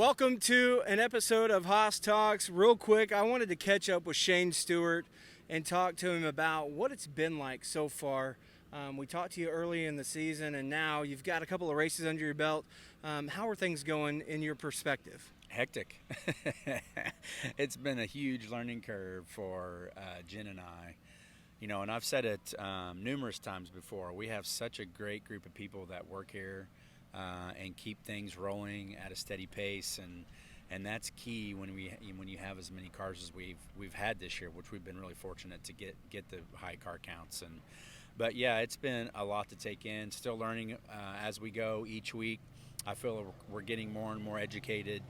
Welcome to an episode of Haas Talks. Real quick, I wanted to catch up with Shane Stewart and talk to him about what it's been like so far. We talked to you early in the season, and now you've got a couple of races under your belt. How are things going in your perspective? Hectic. It's been a huge learning curve for Jen and I. You know, and I've said it numerous times before. We have such a great group of people that work here and keep things rolling at a steady pace, and that's key when you have as many cars as we've had this year, which we've been really fortunate to get the high car counts. But yeah, it's been a lot to take in. Still learning as we go each week. I feel we're getting more and more educated.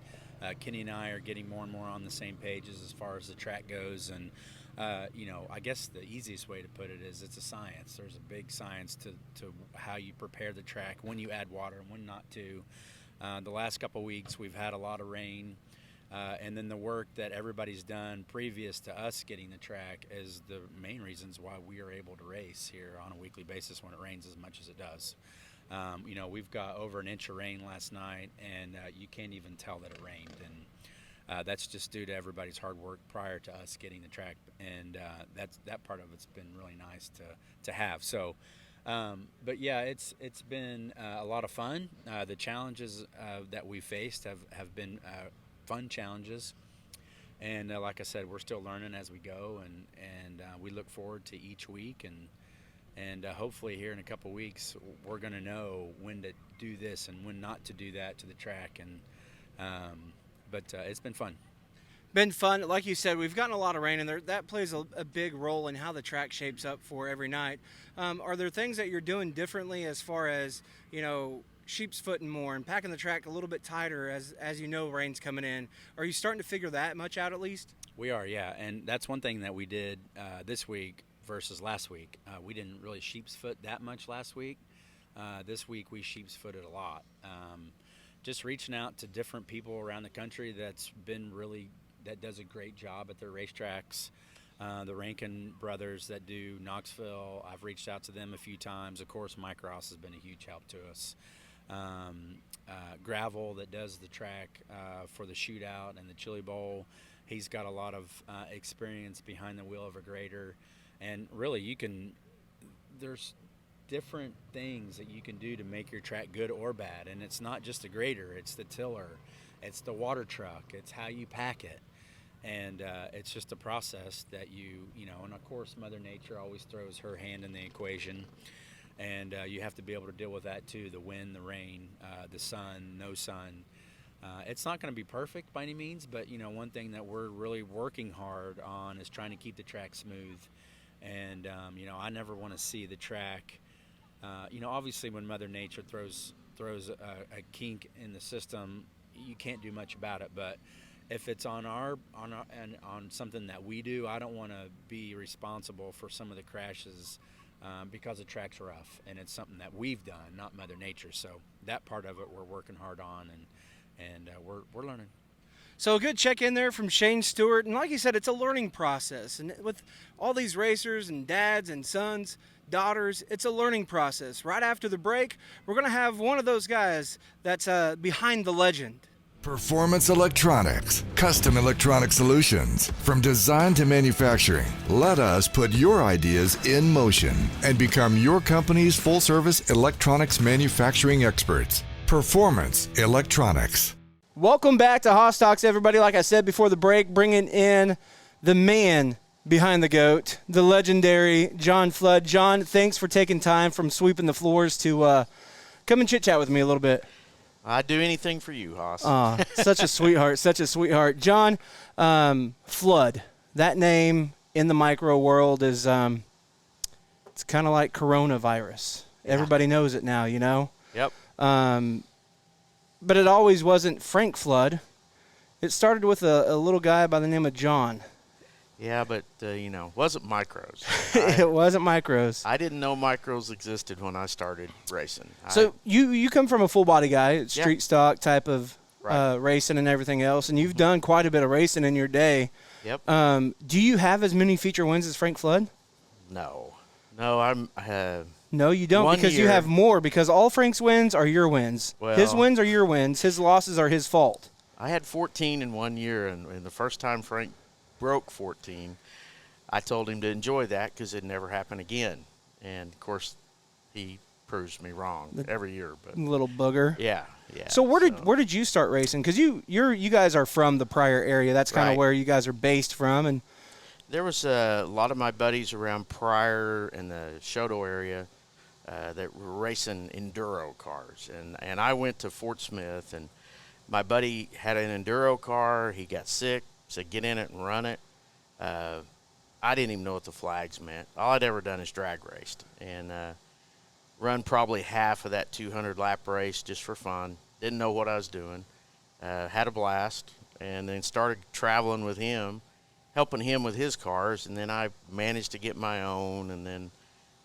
Kenny and I are getting more and more on the same pages as far as the track goes, and I guess the easiest way to put it is it's a science. There's a big science to how you prepare the track, when you add water and when not to. The last couple of weeks we've had a lot of rain, and then the work that everybody's done previous to us getting the track is the main reasons why we are able to race here on a weekly basis when it rains as much as it does. We've got over an inch of rain last night, and you can't even tell that it rained, and that's just due to everybody's hard work prior to us getting the track, and that part of it's been really nice to have. So, but yeah, it's been a lot of fun. The challenges that we faced have been fun challenges, and like I said, we're still learning as we go, and we look forward to each week, and hopefully here in a couple weeks we're going to know when to do this and when not to do that to the track, but it's been fun. Like you said, we've gotten a lot of rain, and that plays a big role in how the track shapes up for every night. Are there things that you're doing differently as far as, sheep's footing more and packing the track a little bit tighter as rain's coming in? Are you starting to figure that much out at least? We are, yeah, and that's one thing that we did this week versus last week. We didn't really sheep's foot that much last week. This week we sheep's footed a lot. Just reaching out to different people around the country that does a great job at their racetracks. The Rankin brothers that do Knoxville, I've reached out to them a few times. Of course, Mike Ross has been a huge help to us. Gravel that does the track for the shootout and the Chili Bowl, he's got a lot of experience behind the wheel of a grader. And really, there's different things that you can do to make your track good or bad. And it's not just the grader, it's the tiller, it's the water truck, it's how you pack it. And it's just a process that and of course Mother Nature always throws her hand in the equation. And you have to be able to deal with that too, the wind, the rain, the sun, no sun. It's not going to be perfect by any means, but one thing that we're really working hard on is trying to keep the track smooth. And I never want to see the track. Obviously, when Mother Nature throws a kink in the system, you can't do much about it. But if it's on something that we do, I don't want to be responsible for some of the crashes because the track's rough, and it's something that we've done, not Mother Nature. So that part of it we're working hard on, and we're learning. So a good check-in there from Shane Stewart. And like you said, it's a learning process. And with all these racers and dads and sons, daughters, it's a learning process. Right after the break, we're going to have one of those guys that's behind the legend. Performance Electronics, custom electronic solutions. From design to manufacturing, let us put your ideas in motion and become your company's full-service electronics manufacturing experts. Performance Electronics. Welcome back to Haas Talks, everybody. Like I said before the break, bringing in the man behind the GOAT, the legendary John Flood. John, thanks for taking time from sweeping the floors to come and chit-chat with me a little bit. I'd do anything for you, Haas. Such a sweetheart, such a sweetheart. John, Flood, that name in the micro world is it's kind of like coronavirus. Yeah. Everybody knows it now, Yep. But it always wasn't Frank Flood. It started with a little guy by the name of John. Yeah, but, wasn't micros. It wasn't micros. I didn't know micros existed when I started racing. So you come from a full-body guy, street stock type of racing and everything else, and you've done quite a bit of racing in your day. Yep. Do you have as many feature wins as Frank Flood? No. No, No, you don't, because you have more, because all Frank's wins are your wins. Well, his wins are your wins. His losses are his fault. I had 14 in 1 year, and the first time Frank broke 14, I told him to enjoy that because it'd never happen again. And of course, he proves me wrong every year. But Little booger. yeah, yeah. So where did you start racing? Because you guys are from the Pryor area. That's kind of Right. where you guys are based from. And There was a lot of my buddies around Pryor and the Shoto area that were racing enduro cars, and I went to Fort Smith, and my buddy had an enduro car. He got sick, said get in it and run it. I didn't even know what the flags meant. All I'd ever done is drag raced, and run probably half of that 200 lap race just for fun. Didn't know what I was doing. Had a blast, and then started traveling with him, helping him with his cars, and then I managed to get my own, and then,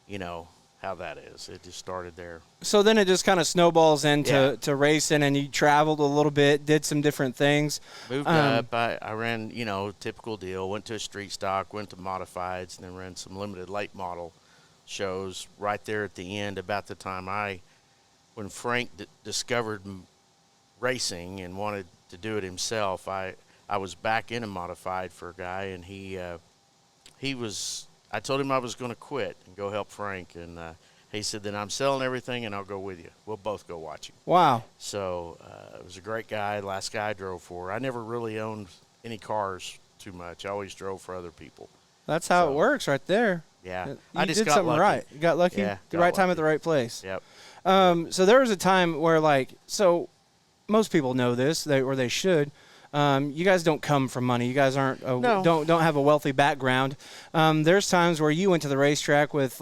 you know how that is. It just started there. so then it just kind of snowballs into Yeah. to racing, and you traveled a little bit, did some different things. Moved up. I ran, typical deal. Went to a street stock, went to modifieds, and then ran some limited late model shows right there at the end, about the time when Frank discovered racing and wanted to do it himself. I was back in a modified for a guy, and I told him I was going to quit and go help Frank, and he said, then I'm selling everything and I'll go with you. We'll both go watch him. Wow. So it was a great guy, last guy I drove for. I never really owned any cars too much. I always drove for other people. That's how So- it works right there. Yeah. You I just did got something lucky. right. You got lucky? Yeah, The got right time at lucky. the right place. Yep. So there was a time where, so most people know this, or they should. You guys don't come from money. You guys aren't No. don't have a wealthy background. There's times where you went to the racetrack with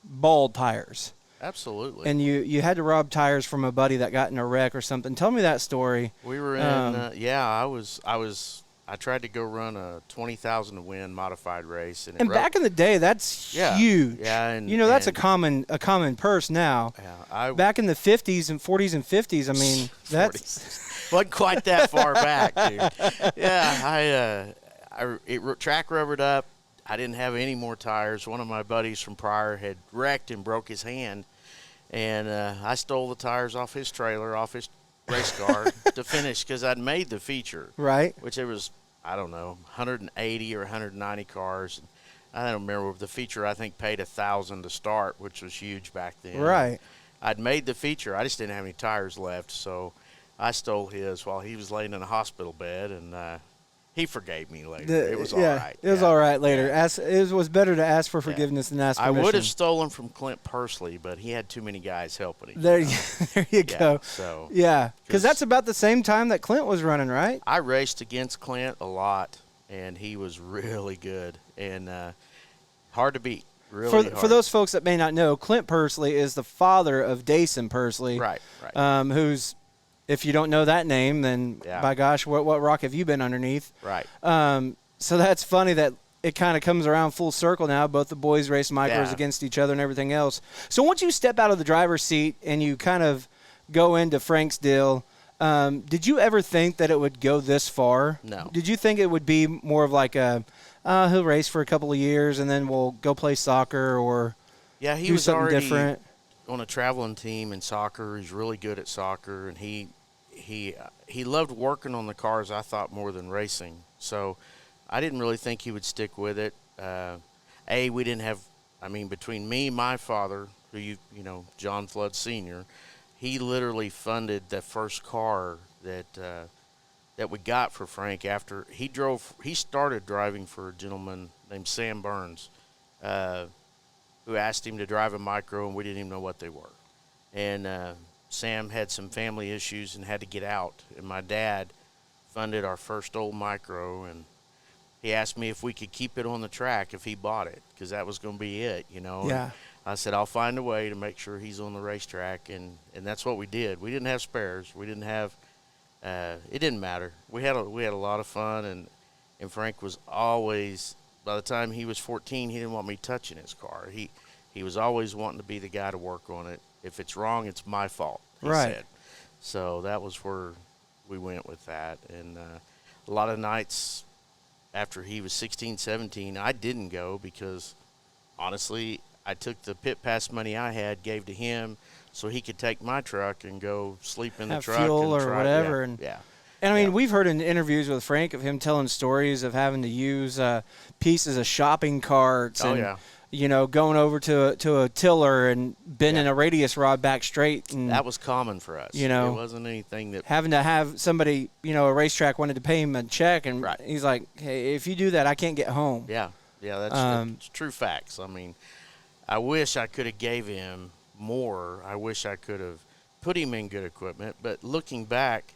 bald tires, Absolutely. and you had to rob tires from a buddy that got in a wreck or something. Tell me that story. We were in, I tried to go run a 20,000 to win modified race, and And back in the day, that's Yeah. huge. Yeah, and- that's and- a common purse now. I Back in the 50s and 40s and 50s, I mean, that's 40s. Wasn't quite that far back, dude. Yeah, track rubbered up. I didn't have any more tires. One of my buddies from Pryor had wrecked and broke his hand, and I stole the tires off his trailer, off his race car to finish, because I'd made the feature, right. which it was, I don't know, 180 or 190 cars. I don't remember the feature. I think paid $1,000 to start, which was huge back then. Right. I'd made the feature. I just didn't have any tires left, so I stole his while he was laying in a hospital bed, and he forgave me later. It was all right. It was Yeah. all right later. Yeah. It was better to ask for forgiveness than ask I permission. would have stolen from Clint Pursley, but he had too many guys helping him. There, there you Yeah, go. so Yeah, because 'cause- that's about the same time that Clint was running, right? I raced against Clint a lot, and he was really good and hard to beat. Really For hard. those folks that may not know, Clint Pursley is the father of Dason Pursley. Right, right. Who's, if you don't know that name, then Yeah. by gosh, what rock have you been underneath? Right. So that's funny that it kind of comes around full circle now. Both the boys race micros Yeah. against each other and everything else. So once you step out of the driver's seat and you kind of go into Frank's deal, did you ever think that it would go this far? No. Did you think it would be more of like he'll race for a couple of years and then we'll go play soccer or Yeah, he do was something already different? on a traveling team in soccer. He's really good at soccer, and he loved working on the cars, I thought, more than racing. So I didn't really think he would stick with it. We didn't have, between me, my father, who John Flood Sr., he literally funded the first car that we got for Frank after he started driving for a gentleman named Sam Burns, who asked him to drive a micro, and we didn't even know what they were. And Sam had some family issues and had to get out, and my dad funded our first old micro, and he asked me if we could keep it on the track if he bought it, because that was going to be it, And Yeah. I said, I'll find a way to make sure he's on the racetrack, and that's what we did. We didn't have spares. We didn't have it didn't matter. We had a lot of fun, and Frank was always, by the time he was 14, he didn't want me touching his car. He was always wanting to be the guy to work on it. If it's wrong, it's my fault, he Right. said. So that was where we went with that. And a lot of nights after he was 16, 17, I didn't go because, honestly, I took the pit pass money I had, gave to him, so he could take my truck and go sleep in the Have truck fuel and or try, whatever, Yeah, and- yeah. And I mean, Yeah. we've heard in interviews with Frank of him telling stories of having to use pieces of shopping carts Oh, and, yeah. going over to a tiller and bending Yeah. a radius rod back straight. And, That was common for us. You It know, wasn't anything that having to have somebody, a racetrack wanted to pay him a check. And Right. he's like, hey, if you do that, I can't get home. Yeah, that's true facts. I mean, I wish I could have gave him more. I wish I could have put him in good equipment. But looking back,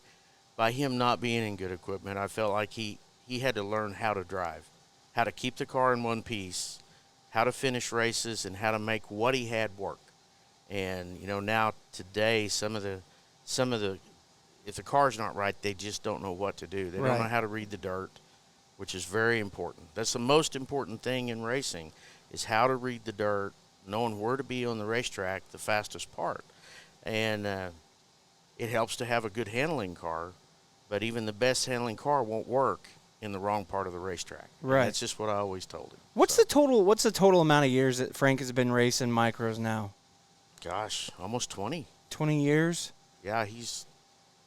by him not being in good equipment, I felt like he had to learn how to drive, how to keep the car in one piece, how to finish races, and how to make what he had work. And now today, some of the if the car's not right, they just don't know what to do. They Right. don't know how to read the dirt, which is very important. That's the most important thing in racing, is how to read the dirt, knowing where to be on the racetrack, the fastest part. And it helps to have a good handling car, but even the best handling car won't work in the wrong part of the racetrack. And Right. that's just what I always told him. What's the total amount of years that Frank has been racing micros now? Gosh, almost 20. 20 years? Yeah, he's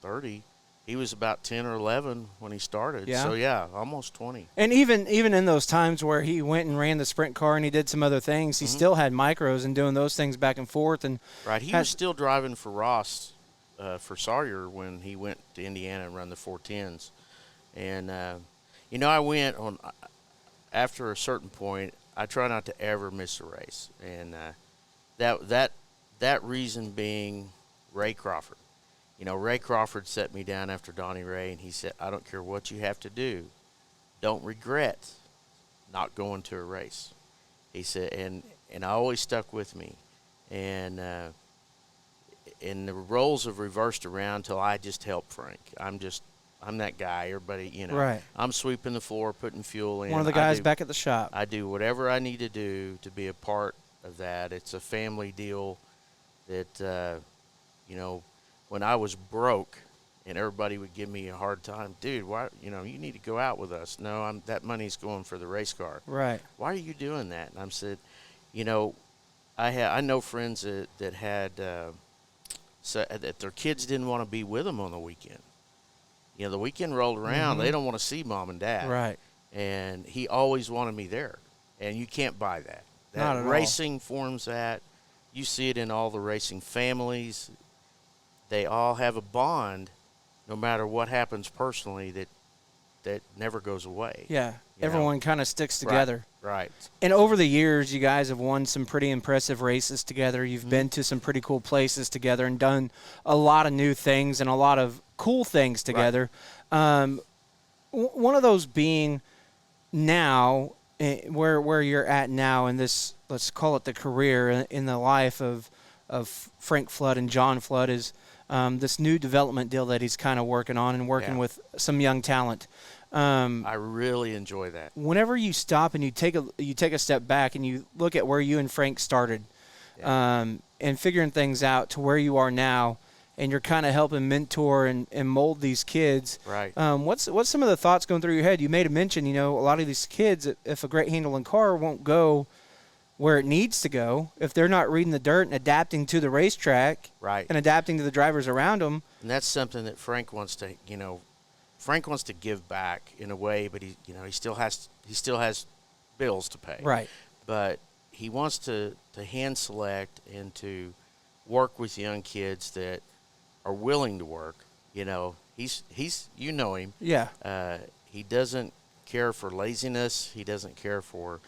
30. He was about 10 or 11 when he started. Yeah. So, yeah, almost 20. And even in those times where he went and ran the sprint car and he did some other things, he still had micros and doing those things back and forth. And Right. He was still driving for Ross, for Sawyer, when he went to Indiana and run the 410s. And, I went on, after a certain point, I try not to ever miss a race. And that reason being Ray Crawford. Ray Crawford set me down after Donnie Ray, and he said, I don't care what you have to do. Don't regret not going to a race. He said, and I always stuck with me. And the roles have reversed around till I just help Frank. I'm that guy. Everybody, Right. I'm sweeping the floor, putting fuel in. one of the guys back at the shop. I do whatever I need to do to be a part of that. It's a family deal that, when I was broke and everybody would give me a hard time, dude, why, you need to go out with us. No, that money's going for the race car. Right. Why are you doing that? And I said, I know friends that had, that their kids didn't want to be with them on the weekend. The weekend rolled around, they don't want to see mom and dad. Right. And he always wanted me there. And you can't buy that. Not at all. Racing forms that. You see it in all the racing families. They all have a bond, no matter what happens personally, that never goes away. Yeah. You know? Everyone kind of sticks together. Right. And over the years, you guys have won some pretty impressive races together. You've been to some pretty cool places together and done a lot of new things and a lot of cool things together. Right. One of those being now, where you're at now in this, let's call it the career in the life of Frank Flood and John Flood, is this new development deal that he's kind of working on and working with some young talent. I really enjoy that. Whenever you stop and you take a step back and you look at where you and Frank started, and figuring things out to where you are now, and you're kind of helping mentor and mold these kids. Right. What's some of the thoughts going through your head? You made a mention, a lot of these kids, if a great handling car won't go where it needs to go, if they're not reading the dirt and adapting to the racetrack, right, and adapting to the drivers around them. And that's something that Frank wants to, Frank wants to give back in a way, but he still has bills to pay. Right. But he wants to hand select and to work with young kids that are willing to work. He's him. Yeah. He doesn't care for laziness. He doesn't care for,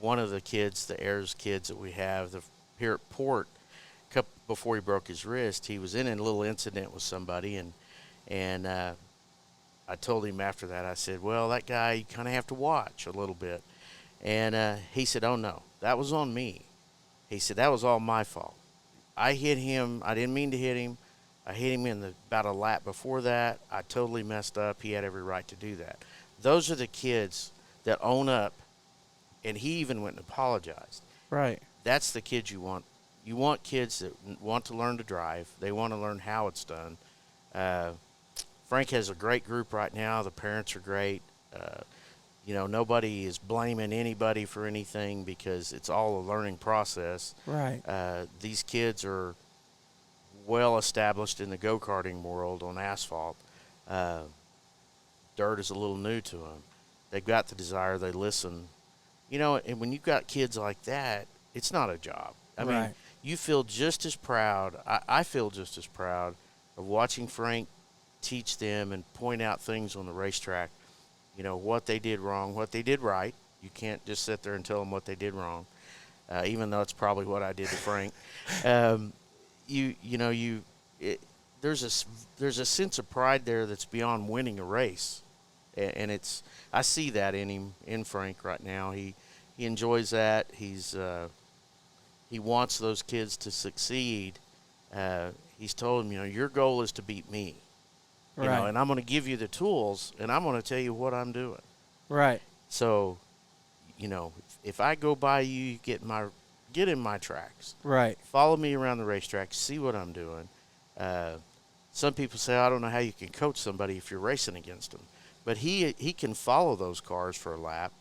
one of the kids, the Ayers kids that we have here at Port, before he broke his wrist, he was in a little incident with somebody, and I told him after that, I said, well, that guy, you kind of have to watch a little bit. And he said, oh, no, that was on me. He said, that was all my fault. I hit him. I didn't mean to hit him. I hit him in about a lap before that. I totally messed up. He had every right to do that. Those are the kids that own up, and he even went and apologized. Right. That's the kids you want. You want kids that want to learn to drive. They want to learn how it's done. Frank has a great group right now. The parents are great. Nobody is blaming anybody for anything because it's all a learning process. Right. These kids are well established in the go-karting world on asphalt. Dirt is a little new to them. They've got the desire. They listen. And when you've got kids like that, it's not a job. I mean, you feel just as proud. I feel just as proud of watching Frank teach them and point out things on the racetrack, what they did wrong, what they did right. You can't just sit there and tell them what they did wrong, even though it's probably what I did to Frank. There's a sense of pride there that's beyond winning a race, and I see that in him, in Frank right now. He enjoys that. He wants those kids to succeed. He's told them, your goal is to beat me, and I'm going to give you the tools, and I'm going to tell you what I'm doing. Right. So, if I go by you, get in my tracks. Right. Follow me around the racetrack, see what I'm doing. Some people say, I don't know how you can coach somebody if you're racing against them. But he can follow those cars for a lap,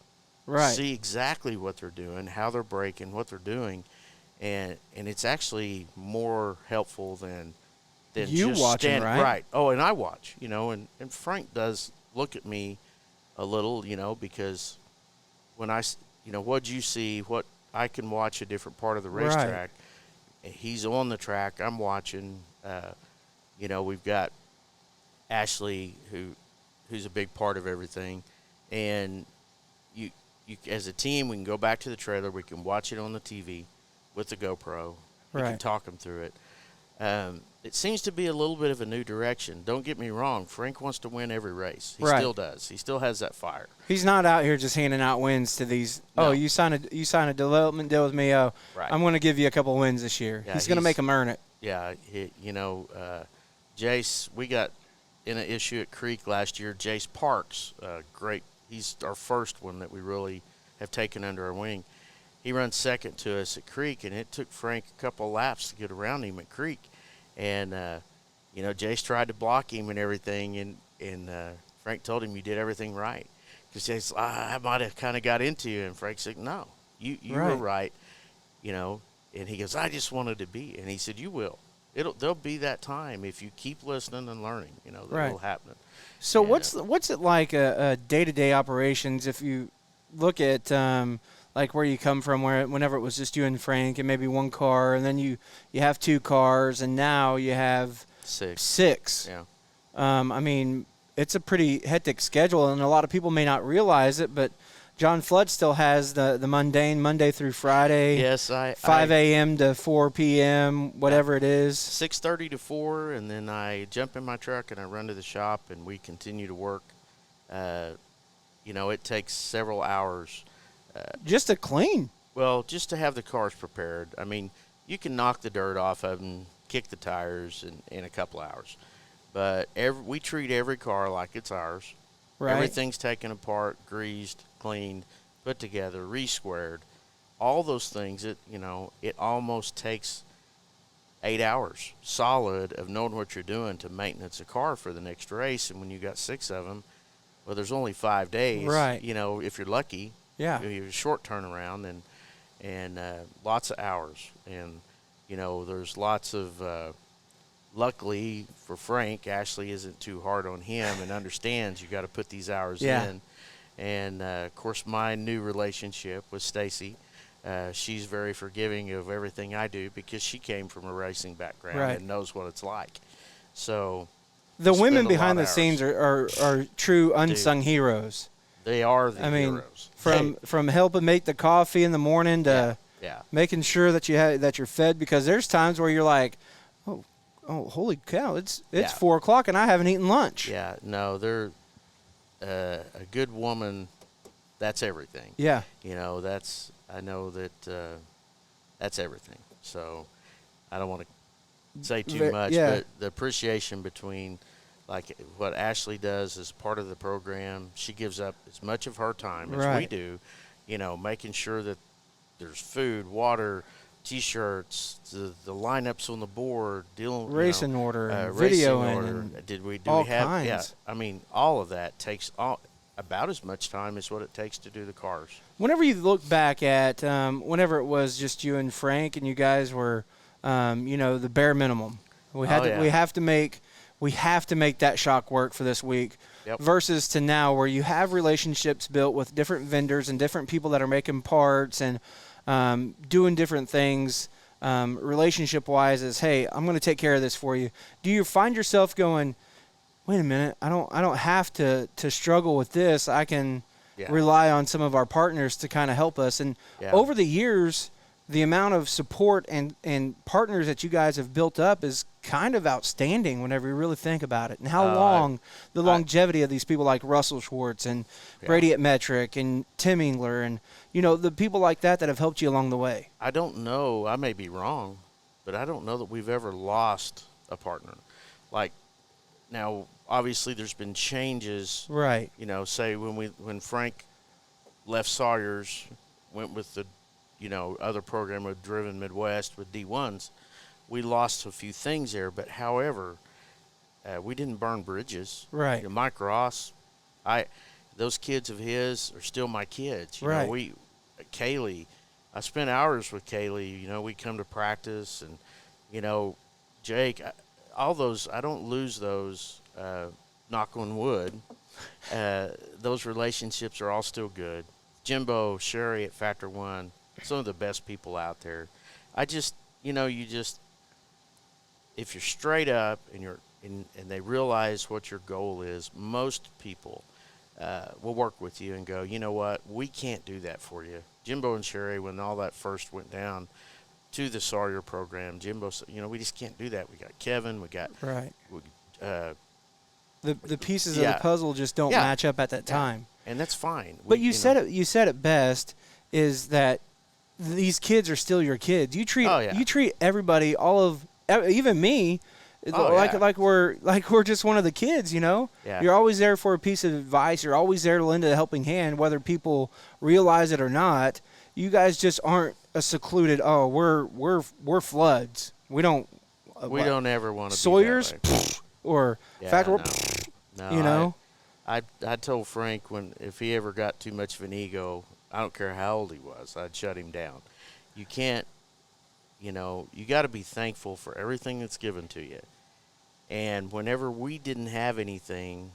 see exactly what they're doing, how they're braking, what they're doing, and it's actually more helpful than you just watching, stand, right? Oh, and I watch, and Frank does look at me a little, because when what'd you see? What I can watch a different part of the racetrack. He's on the track. I'm watching. We've got Ashley, who's a big part of everything, and you as a team, we can go back to the trailer. We can watch it on the TV with the GoPro. We can talk them through it. It seems to be a little bit of a new direction. Don't get me wrong. Frank wants to win every race. He still does. He still has that fire. He's not out here just handing out wins to these. No. Oh, you sign a development deal with me. Oh, I'm going to give you a couple wins this year. Yeah, he's going to make them earn it. Yeah, Jace, we got in an issue at Creek last year. Jace Parks, great. He's our first one that we really have taken under our wing. He runs second to us at Creek, and it took Frank a couple laps to get around him at Creek. And, Jace tried to block him and everything, and Frank told him you did everything right. Because Jace, I might have kind of got into you. And Frank said, no, you were right, And he goes, I just wanted to be. And he said, you will. There'll be that time if you keep listening and learning, that'll happen. So what's it like a day-to-day operations if you look at like where you come from, whenever it was just you and Frank and maybe one car, and then you have two cars, and now you have six. Yeah. I mean, it's a pretty hectic schedule, and a lot of people may not realize it, but John Flood still has the mundane Monday through Friday. Yes, 5 a.m. to 4 p.m., whatever it is. 6:30 to 4, and then I jump in my truck and I run to the shop, and we continue to work. It takes several hours. Just to clean? Well, just to have the cars prepared. I mean, you can knock the dirt off of them, kick the tires in a couple hours. But we treat every car like it's ours. Right. Everything's taken apart, greased, cleaned, put together, re-squared. All those things, it almost takes 8 hours solid of knowing what you're doing to maintenance a car for the next race. And when you got 6 of them, well, there's only 5 days. Right. If you're lucky. Yeah. You have a short turnaround and lots of hours. And, there's lots of luckily for Frank, Ashley isn't too hard on him and understands you got to put these hours in. And, of course, my new relationship with Stacy, she's very forgiving of everything I do because she came from a racing background and knows what it's like. So the women behind the scenes are true unsung heroes. They are the heroes. From helping make the coffee in the morning to making sure that you're fed, because there's times where you're like, oh, holy cow, it's 4 o'clock and I haven't eaten lunch. Yeah, no, they're a good woman. That's everything. Yeah, I know that that's everything. So I don't want to say too much, but the appreciation between like what Ashley does as part of the program, she gives up as much of her time as we do, making sure that there's food, water, T-shirts, the lineups on the board, racing order, video order. Did we all have? Kinds. Yeah, I mean, all of that takes about as much time as what it takes to do the cars. Whenever you look back at whenever it was just you and Frank and you guys were, the bare minimum. We have to make we have to make that shock work for this week. Yep. Versus to now where you have relationships built with different vendors and different people that are making parts and doing different things relationship-wise as, hey, I'm going to take care of this for you. Do you find yourself going, wait a minute, I don't have to struggle with this. I can rely on some of our partners to kind of help us. And over the years, the amount of support and partners that you guys have built up is kind of outstanding whenever you really think about it. And how long, the longevity of these people like Russell Schwartz and Brady at Metric and Tim Engler and, the people like that have helped you along the way. I don't know. I may be wrong, but I don't know that we've ever lost a partner. Like, now, obviously, there's been changes. Right. Say when Frank left Sawyer's, went with the, other program with Driven Midwest with D1s, we lost a few things there. But, however, we didn't burn bridges. Right. Mike Ross, those kids of his are still my kids. Right. Kaylee, I spent hours with Kaylee. We come to practice and, Jake, all those, I don't lose those, knock on wood. Those relationships are all still good. Jimbo, Sherry at Factor One, some of the best people out there. I just, if you're straight up and they realize what your goal is, most people will work with you and go, you know what, we can't do that for you. Jimbo and Sherry, when all that first went down to the Sawyer program, Jimbo said, we just can't do that. We got Kevin, we got the pieces of the puzzle just don't match up at that time. And that's fine. But you said it best, is that these kids are still your kids. You treat everybody, even me, like we're just one of the kids, Yeah. You're always there for a piece of advice. You're always there to lend a helping hand, whether people realize it or not. You guys just aren't a secluded. Oh, we're floods. We don't ever want to Sawyer's be that way. or Factor. No, I told Frank if he ever got too much of an ego, I don't care how old he was, I'd shut him down. You can't. You got to be thankful for everything that's given to you. And whenever we didn't have anything,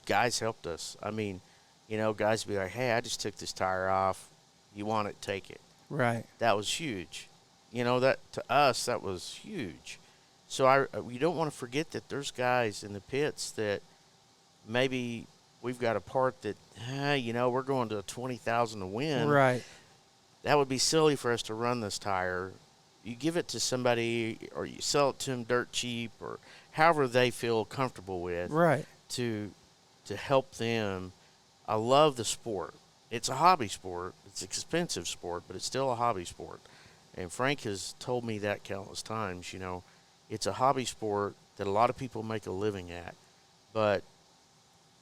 guys helped us. I mean, guys be like, hey, I just took this tire off. You want it, take it. Right. That was huge. That to us, that was huge. So we don't want to forget that there's guys in the pits that maybe we've got a part that, we're going to 20,000 to win. Right. That would be silly for us to run this tire. You give it to somebody or you sell it to them dirt cheap or however they feel comfortable with. Right. To help them. I love the sport. It's a hobby sport. It's an expensive sport, but it's still a hobby sport. And Frank has told me that countless times, It's a hobby sport that a lot of people make a living at. But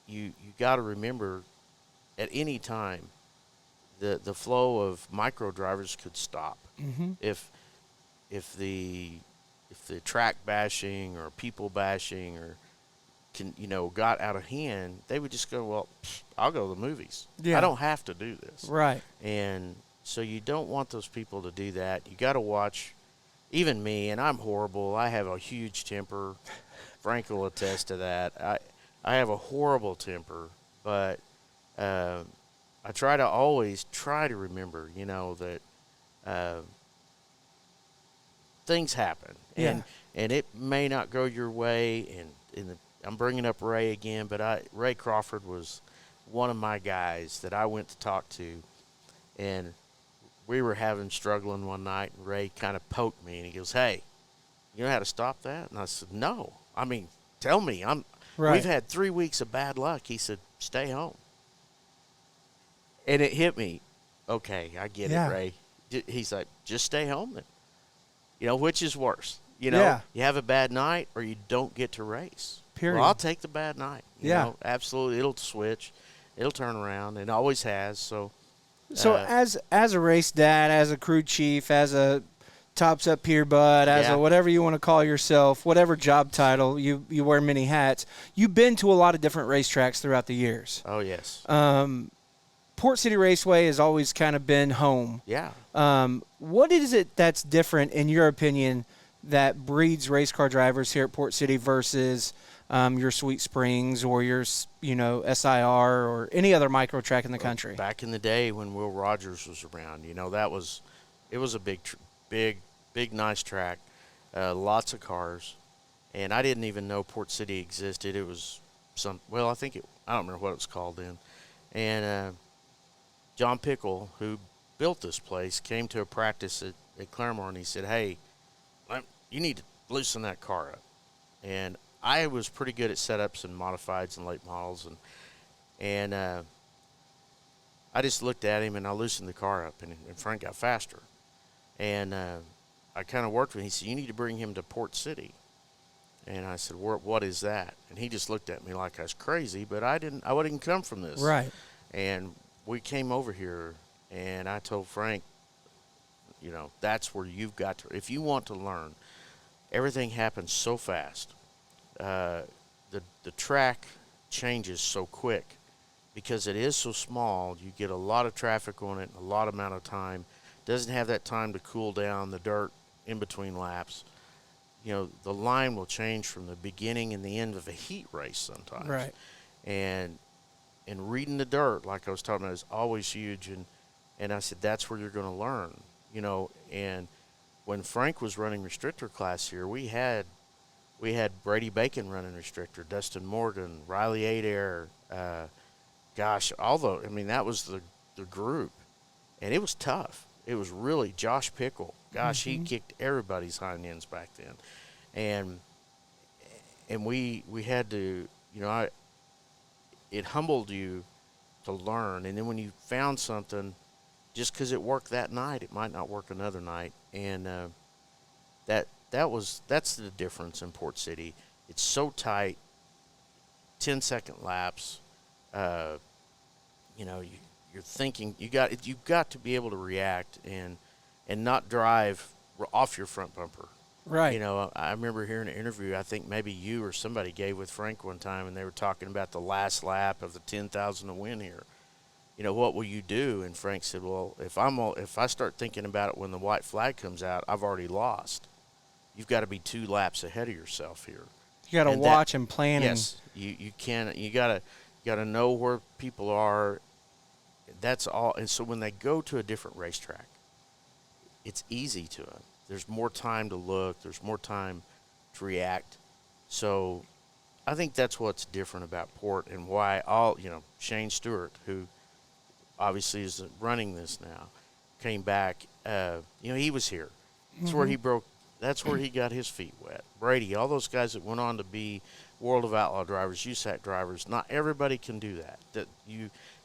you got to remember at any time the flow of micro drivers could stop. Mm-hmm. If the track bashing or people bashing or got out of hand, they would just go, well, I'll go to the movies. Yeah. I don't have to do this. Right. And so you don't want those people to do that. You got to watch. Even me, and I'm horrible. I have a huge temper. Frank will attest to that. I have a horrible temper, but I try to always remember, that things happen, and it may not go your way. And I'm bringing up Ray again, but Ray Crawford was one of my guys that I went to talk to, and we were struggling one night, and Ray kind of poked me, and he goes, hey, you know how to stop that? And I said, no. I mean, tell me. We've had 3 weeks of bad luck. He said, stay home. And it hit me. Okay, I get it, Ray. He's like, just stay home then. Which is worse? You have a bad night or you don't get to race. Period. Well, I'll take the bad night. You know, absolutely. It'll switch. It'll turn around. It always has. So as a race dad, as a crew chief, as a tops up here bud, as a whatever you want to call yourself, whatever job title, you wear many hats. You've been to a lot of different racetracks throughout the years. Oh, yes. Port City Raceway has always kind of been home. Yeah. What is it that's different, in your opinion, that breeds race car drivers here at Port City versus your Sweet Springs or your, SIR or any other micro track in the country? Back in the day when Will Rogers was around, it was a big, nice track, lots of cars, and I didn't even know Port City existed. It was I don't remember what it was called then, and John Pickle, who built this place, came to a practice at Claremore, and he said, "Hey, you need to loosen that car up." And I was pretty good at setups and modifieds and late models, and I just looked at him and I loosened the car up, and Frank got faster. And I kind of worked with him. He said, "You need to bring him to Port City." And I said, "What is that?" And he just looked at me like I was crazy, but I wouldn't come from this. Right. And we came over here, and I told Frank, that's where you've got to, if you want to learn, everything happens so fast. The track changes so quick because it is so small. You get a lot of traffic on it in a lot amount of time. Doesn't have that time to cool down the dirt in between laps. The line will change from the beginning and the end of a heat race sometimes. Right. And reading the dirt, like I was talking about, is always huge. And I said, that's where you're going to learn. And when Frank was running restrictor class here, we had Brady Bacon running restrictor, Dustin Morgan, Riley Adair, that was the group. And it was tough. It was really Josh Pickle. Gosh, he kicked everybody's hind ends back then. And we had to, it humbled you to learn. And then when you found something, just because it worked that night, it might not work another night. And that's the difference in Port City. It's so tight, 10-second laps. You're thinking you've got to be able to react and not drive off your front bumper. Right. I remember hearing an interview, I think maybe you or somebody gave with Frank one time, and they were talking about the last lap of the 10,000 to win here. What will you do? And Frank said, well, if I start thinking about it when the white flag comes out, I've already lost. You've got to be 2 laps ahead of yourself here. You got to watch and plan. Yes, you can. You got to know where people are. That's all. And so when they go to a different racetrack, it's easy to them. There's more time to look. There's more time to react. So I think that's what's different about Port and why Shane Stewart, who obviously is running this now, came back. He was here. That's where he broke. That's where he got his feet wet. Brady, all those guys that went on to be World of Outlaw drivers, USAC drivers. Not everybody can do that.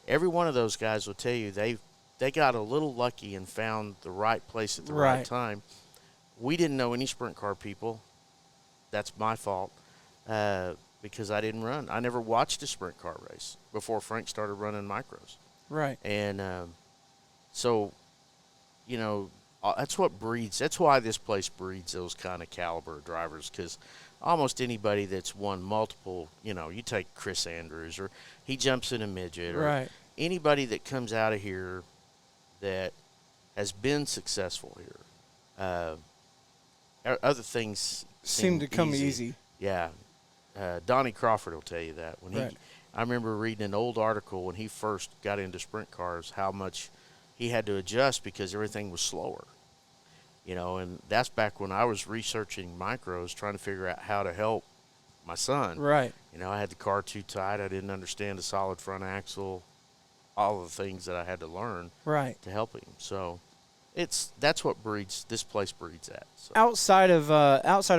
Every one of those guys will tell you they got a little lucky and found the right place at the right time. We didn't know any sprint car people. That's my fault because I didn't run. I never watched a sprint car race before Frank started running micros. Right. And that's why this place breeds those kind of caliber of drivers, because almost anybody that's won multiple, you take Chris Andrews, or he jumps in a midget, or anybody that comes out of here that has been successful here. Other things seem to come easy. Yeah. Donnie Crawford will tell you that. I remember reading an old article when he first got into sprint cars, how much he had to adjust because everything was slower. And that's back when I was researching micros, trying to figure out how to help my son. Right. I had the car too tight. I didn't understand the solid front axle, all the things that I had to learn to help him. So that's what this place breeds at. So. Outside of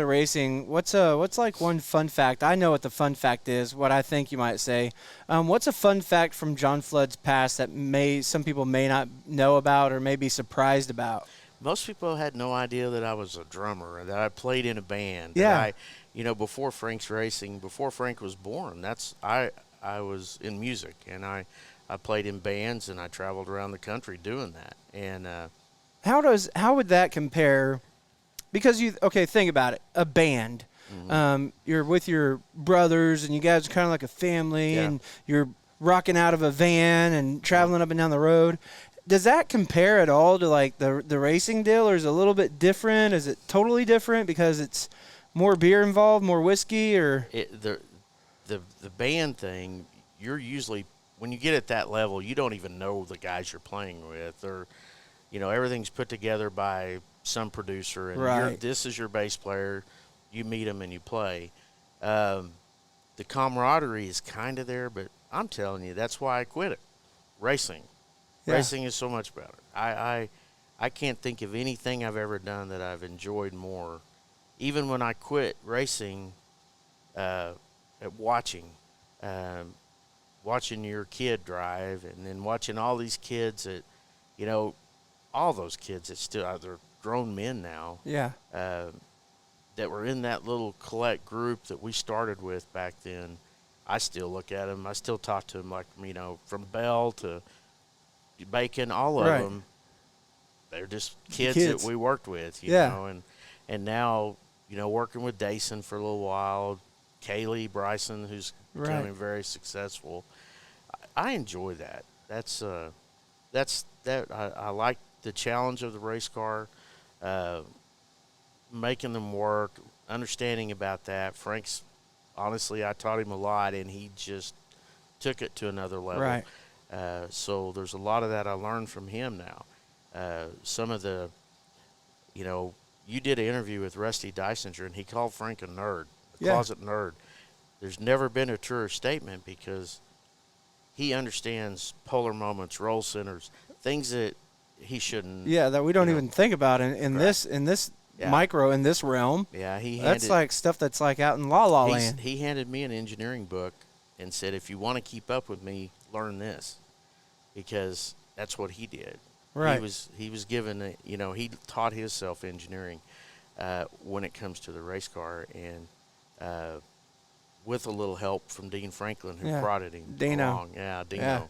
racing, what's like one fun fact? I know what the fun fact is, what I think you might say. What's a fun fact from John Flood's past that some people may not know about or may be surprised about? Most people had no idea that I was a drummer and that I played in a band. Yeah. Before Frank's racing, before Frank was born, I was in music, and I played in bands, and I traveled around the country doing that. And how would that compare? Because think about it, a band. Mm-hmm. You're with your brothers, and you guys are kind of like a family, and you're rocking out of a van and traveling up and down the road. does that compare at all to like the racing deal, or is it a little bit different? Is it totally different because it's more beer involved, more whiskey, or The band thing, you're usually, when you get at that level, you don't even know the guys you're playing with, or everything's put together by some producer, and Right. this is your bass player. You meet them and you play. The camaraderie is kind of there, but I'm telling you, that's why I quit it. Racing. Yeah. Racing is so much better. I can't think of anything I've ever done that I've enjoyed more. Even when I quit racing, at watching your kid drive, and then watching all these kids that, all those kids that still, they're grown men now, yeah, that were in that little collect group that we started with back then. I still look at them. I still talk to them, like, from Bell to Bacon, all of Right. them. They're just kids Kids. that we worked with, Yeah. and now, working with Dason for a little while, Kaylee, Bryson, who's Right. becoming very successful. I enjoy that. I like the challenge of the race car, making them work, understanding about that. Frank's, honestly, I taught him a lot, and he just took it to another level. Right. So there's a lot of that I learned from him now. Some of the, you did an interview with Rusty Dysinger, and he called Frank a nerd, a Yeah. closet nerd. There's never been a truer statement, because he understands polar moments, roll centers, things that he shouldn't. yeah, that we don't you know, even think about in Correct. this Yeah. micro, in this realm. Yeah, That's like stuff that's like out in La La Land. He handed me an engineering book and said, if you want to keep up with me, learn this, because that's what he did. Right. He was given he taught himself engineering when it comes to the race car, and with a little help from Dean Franklin, who Yeah. brought it him Dino. along. Yeah, Dino. Yeah.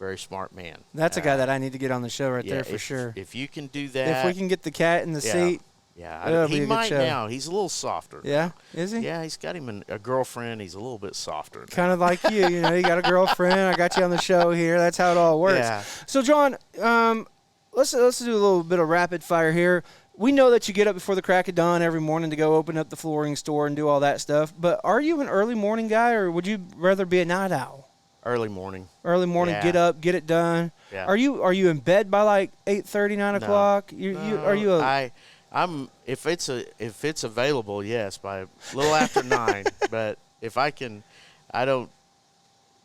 Very smart man. That's a guy that I need to get on the show right yeah, there for if, sure. If you can do that, If we can get the cat in the yeah, seat, yeah, that'll be he a good might show. now. He's a little softer. Yeah, is he? Yeah, he's got him a girlfriend. He's a little bit softer. Kind of like you. You got a girlfriend. I got you on the show here. That's how it all works. Yeah. So, John, let's do a little bit of rapid fire here. We know that you get up before the crack of dawn every morning to go open up the flooring store and do all that stuff. But are you an early morning guy, or would you rather be a night owl? Early morning. Early morning, Yeah. get up, get it done. Yeah. Are you in bed by like 8:30, 9 o'clock? Are you I'm if it's available, yes, by a little after 9. But if I can, I don't.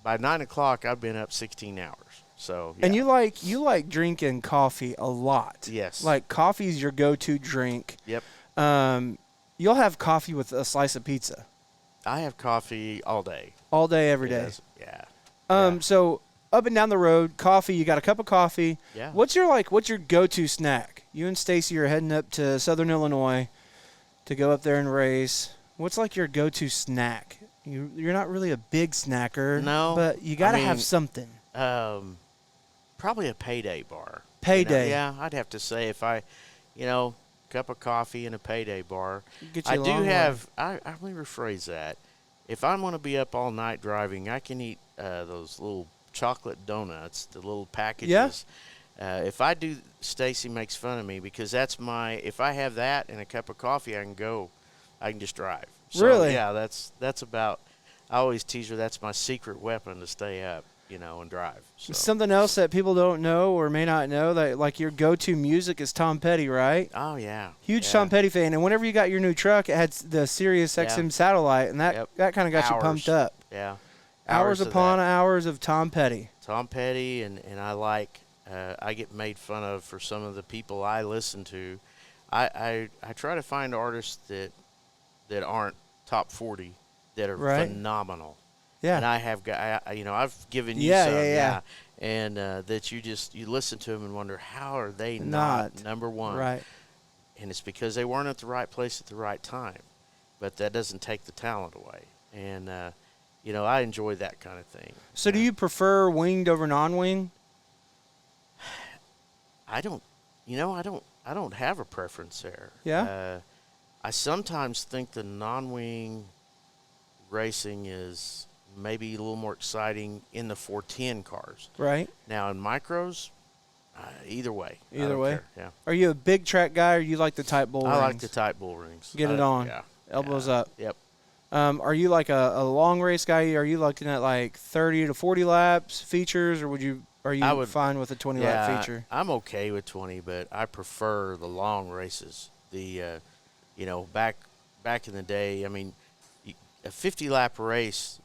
By 9 o'clock, I've been up 16 hours. So yeah. And you like drinking coffee a lot. Yes. Like coffee's your go-to drink. Yep. You'll have coffee with a slice of pizza I have coffee all day. all day, every day. Yes. Yeah. Yeah. So up and down the road, coffee. You got a cup of coffee. Yeah. What's your go-to snack? You and Stacy are heading up to Southern Illinois to go up there and race. What's like your go-to snack? You're not really a big snacker. No, but you got to I have mean, something. Probably a payday bar. Payday. Yeah, I'd have to say if I, cup of coffee and a payday bar. Get you I a do long way. have. Let me rephrase that. If I'm going to be up all night driving, I can eat those little chocolate donuts, the little packages. Yeah. If I do, Stacy makes fun of me because that's my. If I have that and a cup of coffee, I can go. I can just drive. So, Really? Yeah, that's about. I always tease her that's my secret weapon to stay up, and drive. So. Something else that people don't know or may not know, that like your go-to music is Tom Petty, right? Oh yeah. Huge yeah. Tom Petty fan. And whenever you got your new truck, it had the Sirius XM satellite, and that kind of got you pumped up. Yeah. Hours upon hours of Tom Petty. Tom Petty, and I like. I get made fun of for some of the people I listen to. I try to find artists that aren't top 40 that are phenomenal. Yeah. And I have got, I've given you Yeah, some. yeah. And that you listen to them and wonder, how are they Not number one? Right. And it's because they weren't at the right place at the right time. But that doesn't take the talent away. And, I enjoy that kind of thing. So do you prefer winged over non-wing? I don't have a preference there. Yeah. I sometimes think the non-wing racing is maybe a little more exciting in the 410 cars. Right. Now in micros, Either way. I Either don't way? care. Yeah. Are you a big track guy, or you like the tight bull rings? I like the tight bull rings. Get it on. Yeah. Elbows Yeah. up. Yep. Are you like a long race guy? Are you looking at like 30 to 40 laps features, or are you fine with a 20 lap feature? I'm okay with 20, but I prefer the long races. Back in the day, I mean, a 50 lap race,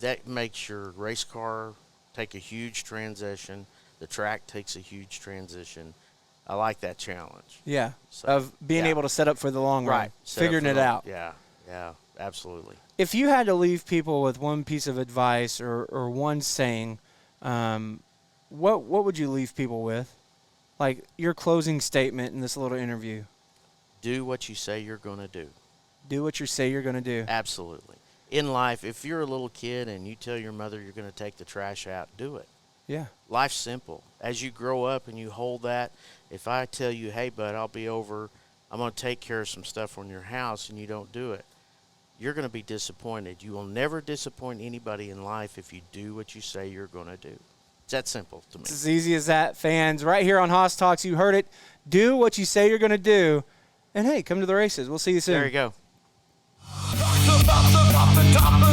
that makes your race car take a huge transition. The track takes a huge transition. I like that challenge. Yeah, So, of being able to set up for the long run, Right. Set up figuring for it the- out. Yeah, absolutely. If you had to leave people with one piece of advice or one saying, what would you leave people with? Like your closing statement in this little interview. Do what you say you're going to do. Do what you say you're going to do. Absolutely. In life, if you're a little kid and you tell your mother you're going to take the trash out, do it. Yeah. Life's simple. As you grow up and you hold that, if I tell you, hey, bud, I'll be over, I'm going to take care of some stuff on your house, and you don't do it, you're going to be disappointed. You will never disappoint anybody in life if you do what you say you're going to do. It's that simple to me. It's as easy as that, fans. Right here on Haas Talks, you heard it. Do what you say you're going to do. And, hey, come to the races. We'll see you soon. There you go. About the top